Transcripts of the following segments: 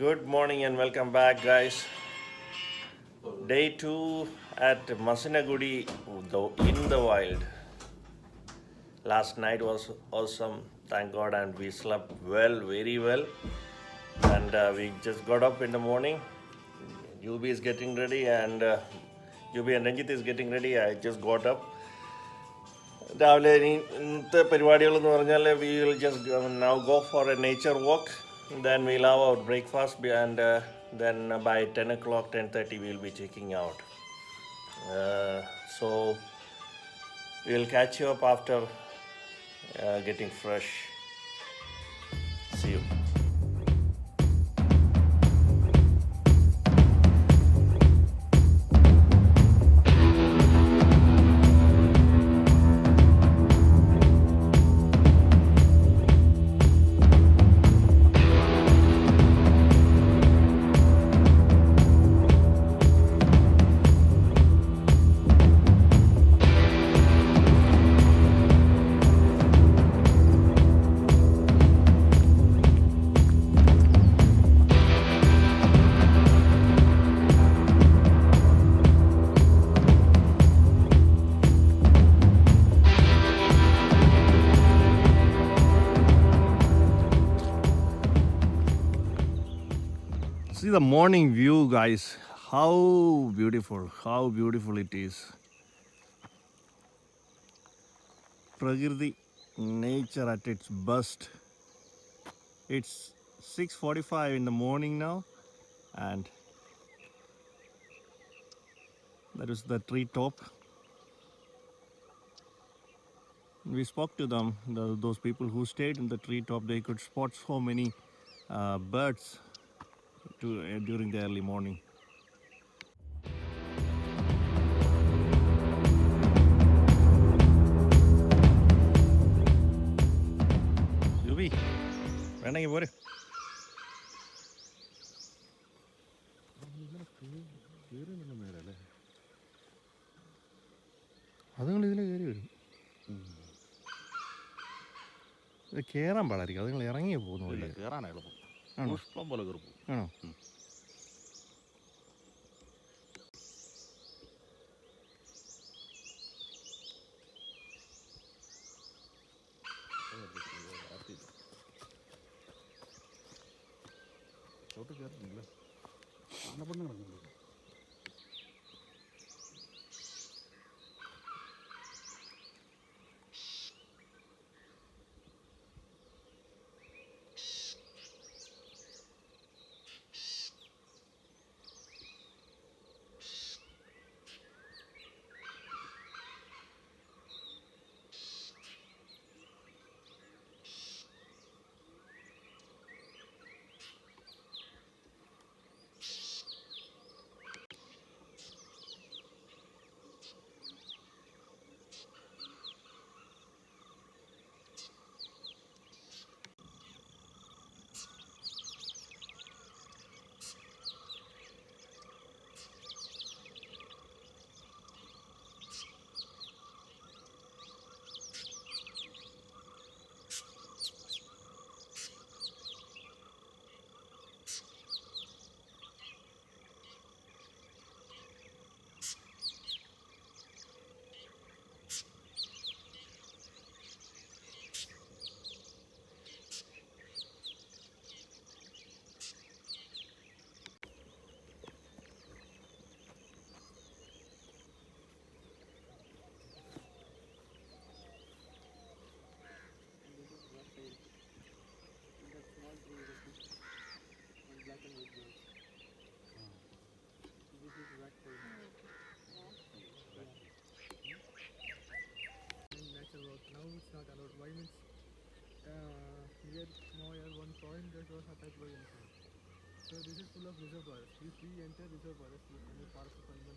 Good morning and welcome back, guys. Day 2 at Masinagudi in the wild. Last night was awesome, thank God, and we slept well, very well. And we just got up in the morning. UB is getting ready, and UB and Ranjit is getting ready. I just got up. രാവിലെ ഇന്നത്തെ പരിപാടികൾ എന്ന് പറഞ്ഞാൽ we will just now go for a nature walk. Then we'll have our breakfast, and then by 10 o'clock, 10:30, we'll be checking out. So we'll catch you up after getting fresh. See you. See the morning view, guys. How beautiful it is. Prakriti, nature at its best. It's 6:45 in the morning now, and that is the tree top. We spoke to them, those people who stayed in the tree top. They could spot so many birds during the early morning. Yubi, വേണമെങ്കിൽ പോരെ അതുങ്ങൾ ഇതിൽ കയറി വരും. ഇത് കയറാൻ പാടായിരിക്കും. അതുങ്ങൾ ഇറങ്ങിയേ പോകുന്നില്ല. കയറാൻ എളുപ്പം. പുഷ്പം പോലെ കയറും. ആണോ? ചോട്ട് കയറുന്നില്ല. ആനപ്പെണ്ണ് കിടക്കുന്നില്ല.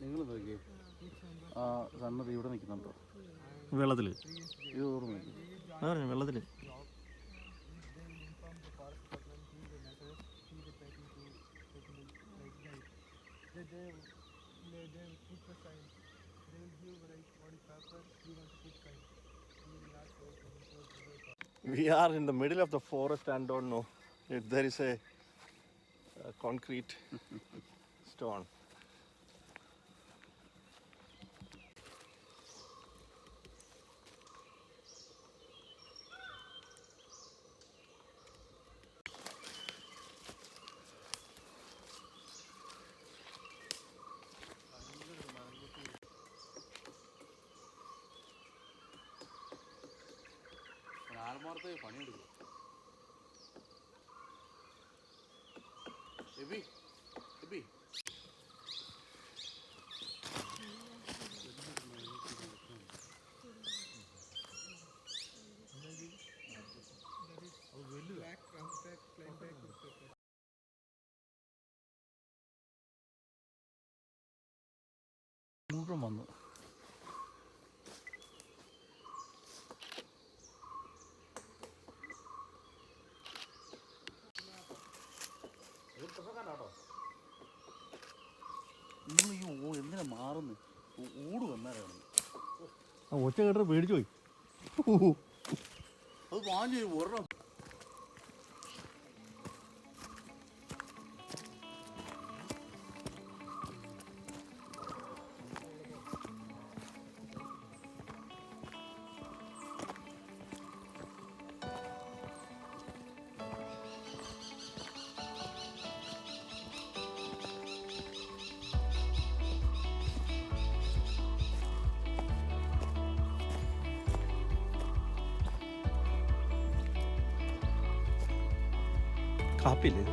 നിങ്ങൾ നോക്കി ആ സണ്ണത് ഇവിടെ നിൽക്കുന്നുണ്ടോ? വെള്ളത്തിൽ ഇത് ഓർമ്മ വെള്ളത്തിൽ We are in the middle of the forest and don't know if there is a concrete stone. ആൽമാർത്തെ പണിയെടുക്കും. എബി എബി മുഴുവൻ വന്നു. നിങ്ങൾ ഈ എന്തിനാ മാറുന്നു? ഊട് വന്നാലാണ് ഒച്ച കേട്ടത് പേടിച്ചു പോയി. അത് വാങ്ങി ഒരെണ്ണം കാപ്പില്ലേ?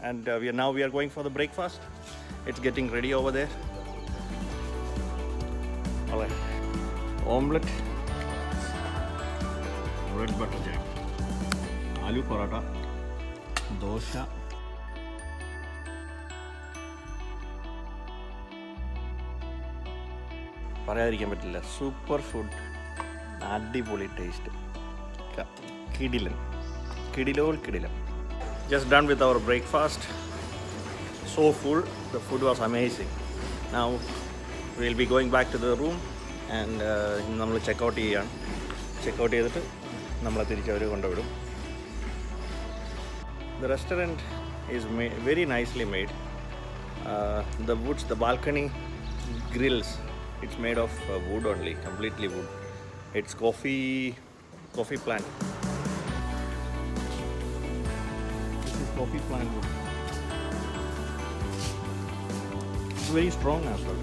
And we are going for the breakfast. It's getting ready over there. All right. Omelette, bread butter jam, aloo paratha, dosha, പറയാതിരിക്കാൻ പറ്റില്ല. സൂപ്പർ ഫുഡ്, അടിപൊളി ടേസ്റ്റ്, കിടിലൻ, കിടിലം. Just done with our breakfast. So full, the food was amazing. Now we'll be going back to the room and നമ്മൾ checkout ചെയ്തിട്ട് നമ്മളെ തിരിച്ചവർ കൊണ്ടുവിടും. The restaurant is very nicely made. The woods, the balcony grills, it's made of wood only, completely wood. It's coffee plant. Coffee plant wood. It's very strong as well.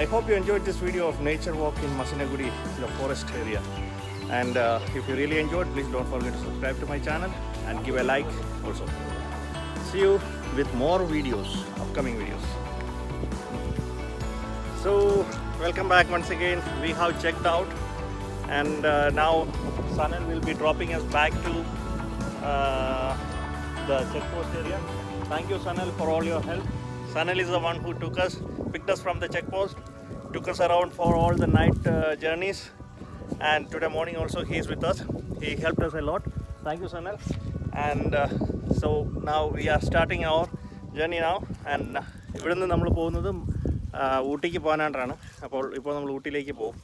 I hope you enjoyed this video of nature walk in Masinagudi, the forest area. And if you really enjoyed, please don't forget to subscribe to my channel and give a like also. See you with more videos, upcoming videos. So welcome back once again. We have checked out and now Sanal will be dropping us back to the checkpost area. Thank you, Sanal, for all your help. Sanal is the one who picked us from the checkpost, took us around for all the night journeys, and today morning also he is with us. He helped us a lot. Thank you, Sanal. And so now we are starting our journey now, and ഇവിടെ നിന്ന് നമ്മൾ പോകുന്നത് ഊട്ടിക്ക് പോകാനായിട്ടാണ്. അപ്പോൾ ഇപ്പോൾ നമ്മൾ ഊട്ടിയിലേക്ക് പോകും,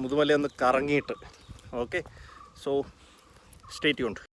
മുതുമല ഒന്ന് കറങ്ങിയിട്ട്. Okay, so stay tuned.